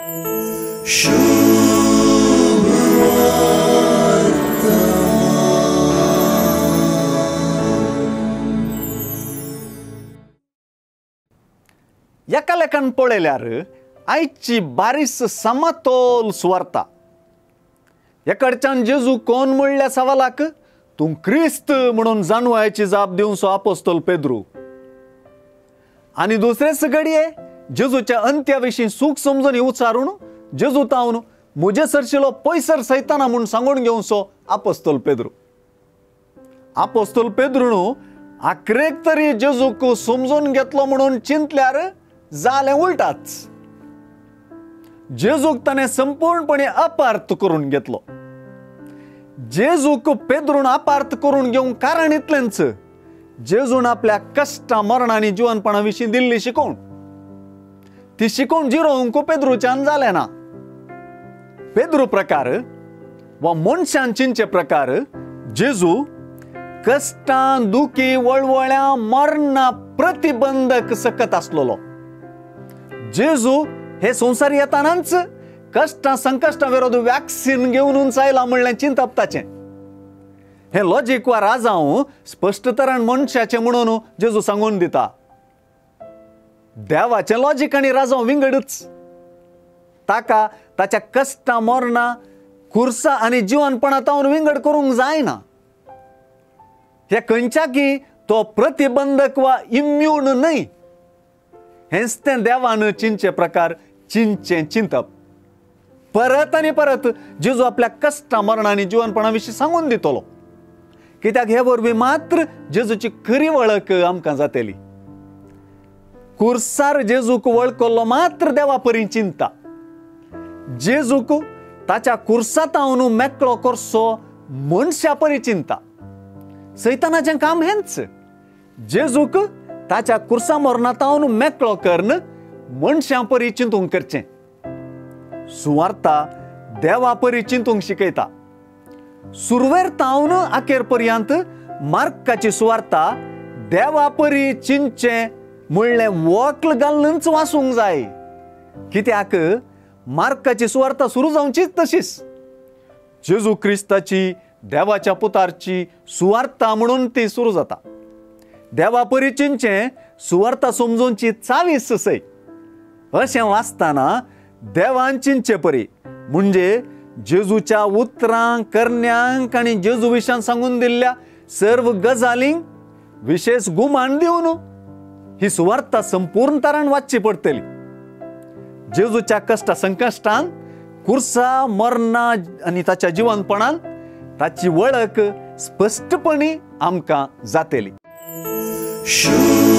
एका लेखान पळयल्यार आयची बारीस समतोल सुवार्ता. एकडच्यान जेजू कोण म्हणल्या सवालाक तूं क्रिस्त म्हणून जाणवायची जाप दिवचो आपोस्तोल पेद्रू. आनी दुसरेच घडये जेजूच्या अंत्याविशीं सूख समजून उच्चारून जेजू तावन मुजे सरशिलो पयसर सैताना म्हूण सांगून घेवचो आपोस्तोल पेद्रू. आपोस्तोल पेद्रूण आखरेक तरी जेजूक समजून घेतलो म्हणून चिंतल्यार जालें उलटाच. जेजूक ताणें संपूर्णपणे अपार्थ करून घेतलो. जेजूक पेद्रून अपार्थ करून घेवंक कारण इतलेंच जेजून आपल्या कष्टा मरणांनी जिवनपणा विशीं दिल्ली शिकोवण. ती शिकोवण जिरोवंक पेद्रूच्यान जालें ना. पेद्रू प्रकार वा मनशान चिंचे प्रकार जेजू कष्टां दुखी वळवळ्या मरणा प्रतिबंधक सकत आसलोलो. जेजू हे संवसार येतानाच कष्टां संकश्टां विरोध वॅक्सिन घेवनूच आयला म्हणलें चिंतप ताचें. हे लॉजिक वा राजांव स्पश्ट तरान मनशाचें म्हणून जेजू सांगून दिता. देवाचें लॉजिक आनी राजांव विंगडच. ताका ताच्या कष्टां मरणां खुर्सा आनी जिवनपणां तावन विंगड करूंक जायना. हे खंयच्याकी तो प्रतिबंधक वा इम्यून न्हय. हेंच तें देवान चिंचे प्रकार चिंचें चिंतप. परत आनी परत जेजू आपल्या कष्टां मरणांनी जिवनपणा विशीं सांगून दितलो. कित्याक हे वरवीं मात्र जेजूची खरी वळख आमकां जातली. खुर्सार जेजूक वळखलो मात्र देवा परी चिंता. जेजूक ताच्या खुर्सातावन मेकळो करचो मनशा परी चिंता. सैतानाचें काम हेंच. जेजूक ताच्या खुर्सा मरणातावन मेकळो करून मनशां परी चिंतूंक करचें. सुवार्ता देवा परी चिंतूंक शिकयता. सुरवेर तावन अखेर पर्यंत मार्काची सुवार्ता देवा परी चिंतचें म्हणलें वक्ल घालूनच वाचूंक जाय. कित्याक मार्काची सुवार्ता सुरू जावचीच तशीच. जेजू क्रिस्ताची देवाच्या पुतारची सुवार्ता म्हणून ती सुरू जाता. देवा परी चिंतचें सुवार्ता समजूनची चावीस सय. अशें वाचताना देवान चिंतचे परी म्हणजे जेजूच्या उतरांक करण्यांक आनी जेजू विशयान सांगून दिल्ल्या सर्व गजालींक विशेष गुमान दिवन ही सुवार्ता संपूर्ण तरान वाचची पडटली. जेजूच्या कष्टा संकश्टांत खुर्सा मरणा आनी ताच्या जिवनपणान ताची वळख स्पश्टपणी आमकां जातली. शुभ